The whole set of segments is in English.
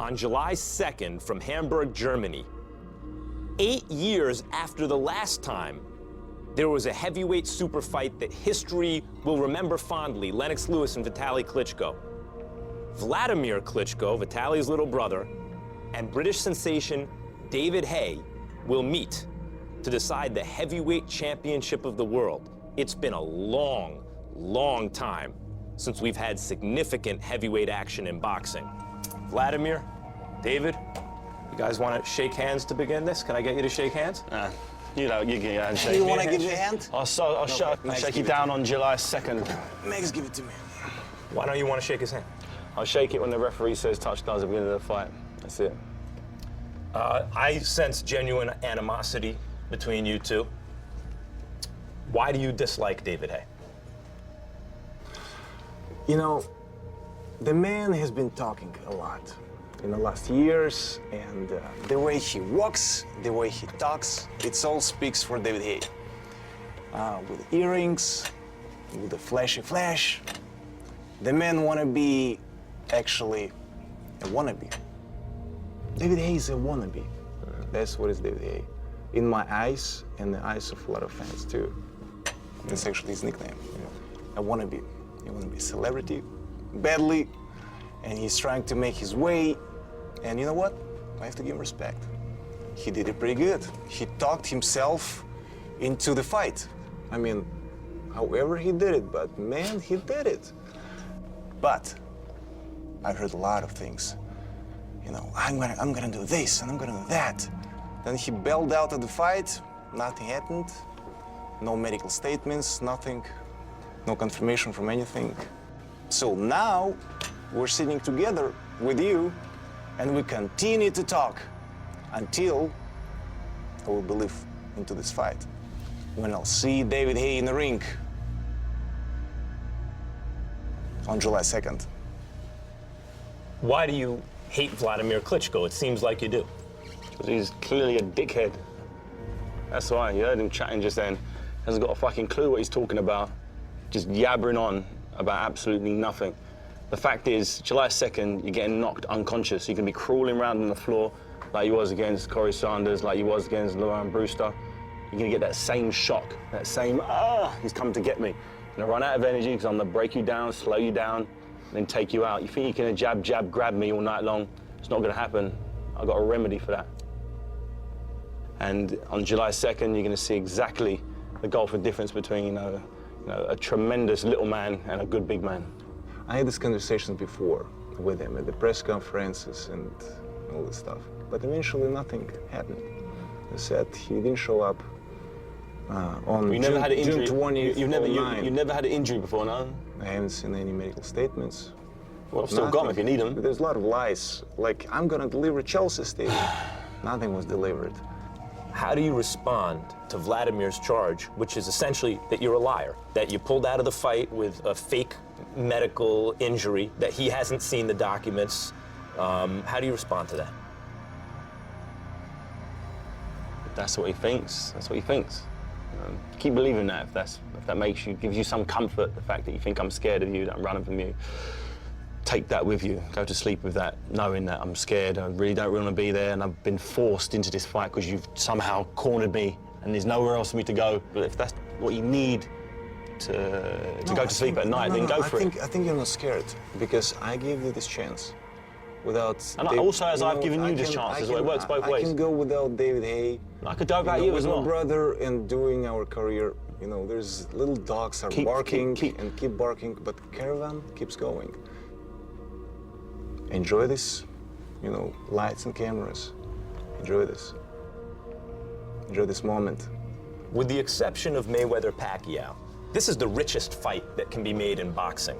on July 2nd from Hamburg, Germany. 8 years after the last time there was a heavyweight super fight that history will remember fondly, Lennox Lewis and Vitaly Klitschko. Wladimir Klitschko, Vitaly's little brother, and British sensation David Haye will meet to decide the heavyweight championship of the world. It's been a long, long time since we've had significant heavyweight action in boxing. Wladimir, David, you guys want to shake hands to begin this? Can I get you to shake hands? You know, you get your hand shake. You want to give you a hand? I'll shake you down on July 2nd. Max, give it to me. Why don't you want to shake his hand? I'll shake it when the referee says touchdown at the beginning of the fight. That's it. I sense genuine animosity between you two. Why do you dislike David Haye? You know, the man has been talking a lot in the last years, and the way he walks, the way he talks, it all speaks for David Haye. With earrings, with the flashy flash, the man wanna be actually a wannabe. David Haye is a wannabe. That's what is David Haye. In my eyes, and the eyes of a lot of fans too. That's actually his nickname. A wannabe. He wanna be a celebrity, badly, and he's trying to make his way. And you know what? I have to give him respect. He did it pretty good. He talked himself into the fight. I mean, however he did it, but man, he did it. But I've heard a lot of things. You know, I'm gonna do this and I'm gonna do that. Then he bailed out of the fight, nothing happened. No medical statements, nothing, no confirmation from anything. So now we're sitting together with you and we continue to talk until I will believe into this fight. When I'll see David Haye in the ring on July 2nd. Why do you hate Wladimir Klitschko? It seems like you do. Because he's clearly a dickhead. That's why. You heard him chatting just then. Hasn't got a fucking clue what he's talking about. Just yabbering on about absolutely nothing. The fact is, July 2nd, you're getting knocked unconscious. You're going to be crawling around on the floor like you was against Corey Sanders, like you was against Lauren Brewster. You're going to get that same shock, that same, he's come to get me. You're going to run out of energy because I'm going to break you down, slow you down, and then take you out. You think you can jab, jab, grab me all night long? It's not going to happen. I've got a remedy for that. And on July 2nd, you're going to see exactly the gulf difference between a tremendous little man and a good big man. I had these conversations before with him at the press conferences and all this stuff, but eventually nothing happened. He said he didn't show up on You never had an injury. June 20th. You've never had an injury before, no? I haven't seen any medical statements. Well, I've still got them if you need them. There's a lot of lies. Like, I'm gonna deliver Chelsea Stadium. Nothing was delivered. How do you respond to Vladimir's charge, which is essentially that you're a liar, that you pulled out of the fight with a fake medical injury, that he hasn't seen the documents? How do you respond to that? That's what he thinks. That's what he thinks. Keep believing that if that makes you, gives you some comfort, the fact that you think I'm scared of you, that I'm running from you. Take that with you. Go to sleep with that, knowing that I'm scared. I really don't want to be there, and I've been forced into this fight because you've somehow cornered me, and there's nowhere else for me to go. But if that's what you need to go to sleep at night, then go for it. I think you're not scared because I gave you this chance. Without and also, as I've given you this chance, it works both ways. I can go without David Haye. I could go about you as well. With my brother and doing our career. You know, there's little dogs are barking and keep barking, but caravan keeps going. Enjoy this, you know, lights and cameras. Enjoy this. Enjoy this moment. With the exception of Mayweather-Pacquiao, this is the richest fight that can be made in boxing.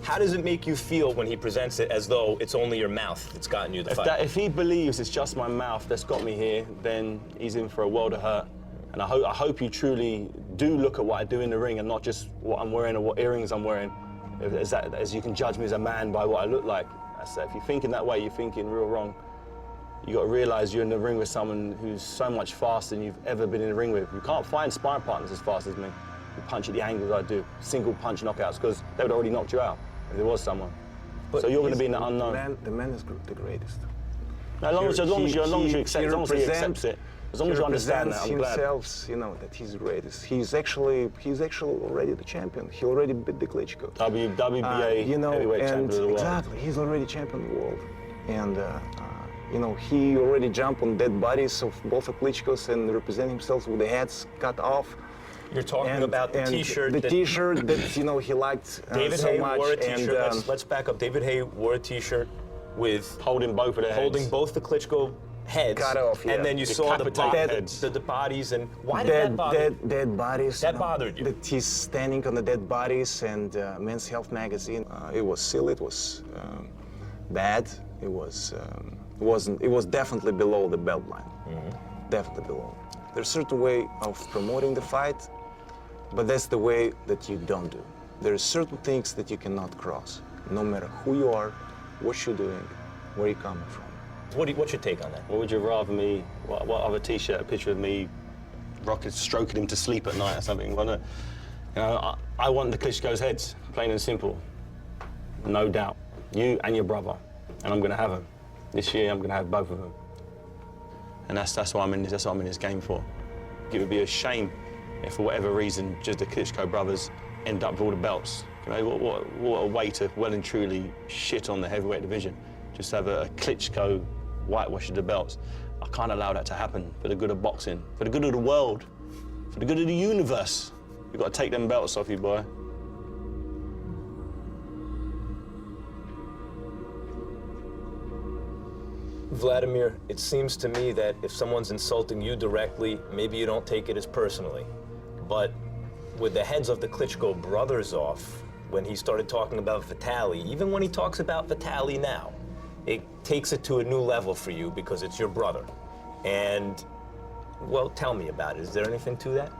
How does it make you feel when he presents it as though it's only your mouth that's gotten you the fight? If he believes it's just my mouth that's got me here, then he's in for a world of hurt. And I hope you truly do look at what I do in the ring and not just what I'm wearing or what earrings I'm wearing, as you can judge me as a man by what I look like. If you're thinking that way, you're thinking real wrong. You got to realize you're in the ring with someone who's so much faster than you've ever been in the ring with. You can't find sparring partners as fast as me. You punch at the angles I do, single punch knockouts, because they would already knocked you out if there was someone. But so you're going to be in the unknown. The man is the greatest. As long as you accept, as long as he accepts it, as long as you understand that, I'm glad. Himself, you know, that he's greatest. He's actually already the champion. He already beat the Klitschko. WBA you know, heavyweight champion of the world. Exactly, he's already champion of the world. And, you know, he already jumped on dead bodies of both the Klitschkos and representing himself with the heads cut off. You're talking about the T-shirt. The T-shirt that, you know, he liked David so Haye much. wore a T-shirt. And, Let's back up. David Haye wore a T-shirt with Holding both of their holding heads. both the Klitschko heads. Cut off, yeah. And then you saw the heads. the bodies. And why did that bother you? dead bodies. That bothered you? That he's standing on the dead bodies, and Men's Health magazine. It was silly. It was bad. It was it was definitely below the belt line. Definitely below. There's a certain way of promoting the fight, but that's the way that you don't do. There are certain things that you cannot cross, no matter who you are, what you're doing, where you're coming from. What's your take on that? What would you rather me? What other T-shirt? A picture of me, stroking him to sleep at night or something? Well, no. You know, I want the Klitschko's heads, plain and simple. No doubt. You and your brother, and I'm going to have them. This year, I'm going to have both of them. And that's what I'm in. That's what I'm in this game for. It would be a shame if, for whatever reason, just the Klitschko brothers end up with all the belts. You know, what a way to well and truly shit on the heavyweight division. Just have a Klitschko whitewash of the belts. I can't allow that to happen for the good of boxing, for the good of the world, for the good of the universe. You've got to take them belts off you, boy. Wladimir, it seems to me that if someone's insulting you directly, maybe you don't take it as personally. But with the heads of the Klitschko brothers off, when he started talking about Vitaly, even when he talks about Vitaly now, it takes it to a new level for you because it's your brother. And, well, tell me about it. Is there anything to that?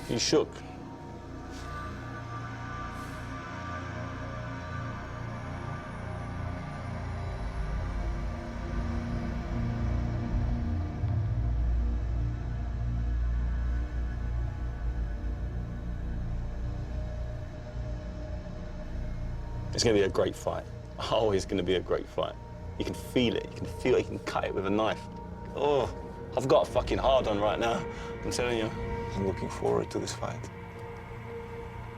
You shook. It's going to be a great fight. Oh, it's going to be a great fight. You can feel it. You can feel it. You can cut it with a knife. Oh, I've got a fucking hard on right now. I'm telling you. I'm looking forward to this fight.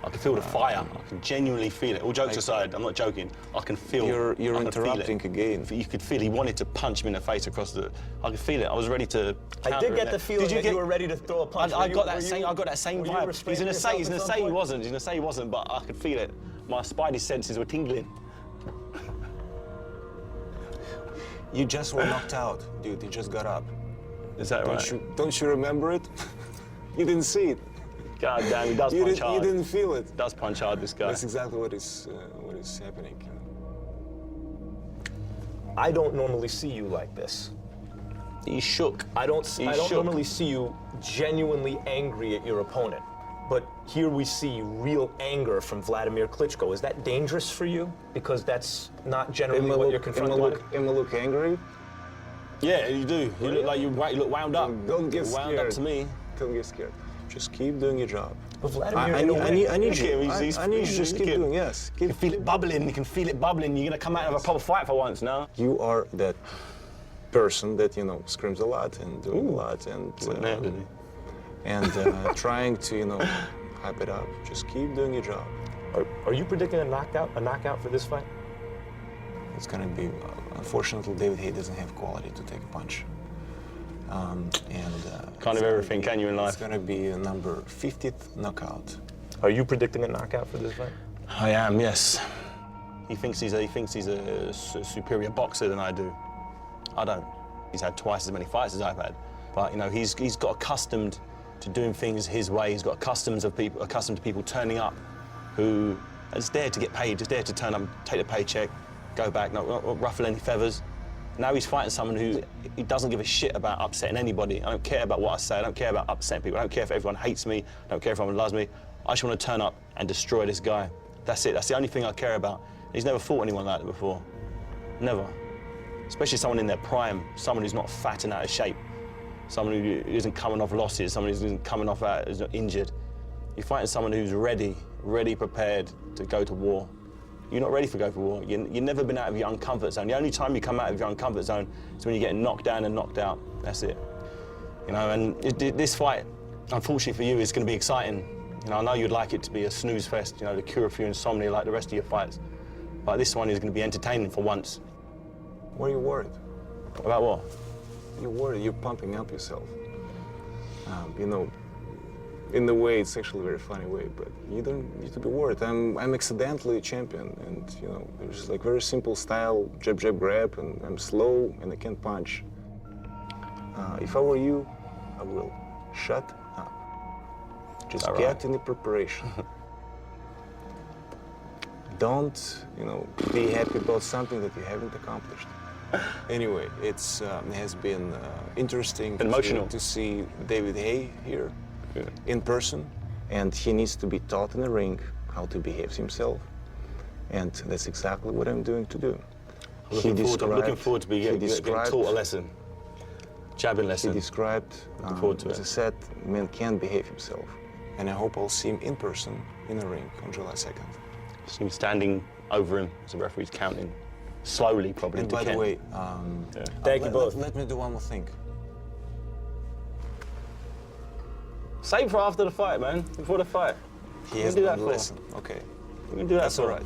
I can feel the fire. I can genuinely feel it. All jokes aside, I'm not joking. I can feel. You're I can interrupting feel it. again. You could feel he wanted to punch me in the face across the. I could feel it. I was ready to. I did get the feeling that you were ready to throw a punch. I got that same vibe. He's gonna say he wasn't. He's gonna say he wasn't, but I could feel it. My spidey senses were tingling. You just were knocked out, dude. You just got up. Is that right? Don't you remember it? You didn't see it. God damn, he does punch hard. You didn't feel it. He does punch hard, this guy. That's exactly what is happening. I don't normally see you like this. He shook. I don't normally see you genuinely angry at your opponent. But here we see real anger from Wladimir Klitschko. Is that dangerous for you? Because that's not generally what you're confronted with. Am I look angry? Yeah, you do. You look like you look wound up. Don't get scared. Wound up to me. Don't get scared. Just keep doing your job. But Wladimir, I need you. I need you to he's just keep kicking. doing. Yes. You can feel it bubbling. You can feel it bubbling. You're gonna come out of a proper fight for once now. You are that person that screams a lot and doing a lot and trying to hype it up. Just keep doing your job. Are you predicting a knockout for this fight? It's gonna be. Unfortunately, David Haye doesn't have quality to take a punch. Can't have everything, can you, in life? It's gonna be a number 50th knockout. Are you predicting a knockout for this fight? I am, yes. He thinks he's a superior boxer than I do. I don't. He's had twice as many fights as I've had, but he's got accustomed to doing things his way. He's got accustomed to people turning up, who are just there to get paid, just there to turn up, take the paycheck, go back, not ruffle any feathers. Now he's fighting someone he doesn't give a shit about upsetting anybody. I don't care about what I say. I don't care about upsetting people. I don't care if everyone hates me. I don't care if everyone loves me. I just want to turn up and destroy this guy. That's it. That's the only thing I care about. He's never fought anyone like that before. Never. Especially someone in their prime, someone who's not fat and out of shape, someone who isn't coming off losses, someone who isn't coming off who's not injured. You're fighting someone who's ready, prepared to go to war. You're not ready for go for war. You've never been out of your own comfort zone. The only time you come out of your own comfort zone is when you're getting knocked down and knocked out. That's it. You know, and this fight, unfortunately for you, is going to be exciting. You know, I know you'd like it to be a snooze fest, you know, the cure for your insomnia like the rest of your fights. But this one is going to be entertaining for once. Why are you worried? About what? You're worried, you're pumping up yourself. You know, in a way, it's actually a very funny way, but you don't need to be worried. I'm accidentally a champion, and you know, it's like very simple style, jab, jab, grab, and I'm slow and I can't punch. If I were you, I will shut up. Just get in the preparation. Don't, you know, be happy about something that you haven't accomplished. Anyway, it has been interesting emotional to see David Haye here in person, and he needs to be taught in the ring how to behave himself, and that's exactly what I'm doing to do. I'm looking forward to getting taught a lesson, jabbing lesson. He described, as I said, man can behave himself, and I hope I'll see him in person in the ring on July 2nd. See him standing over him as the referee's counting. Slowly, probably. And by the way, Thank you both. Let me do one more thing. Save for after the fight, man. Before the fight. He has do that one for. lesson. Okay. We can do that. That's for. all right.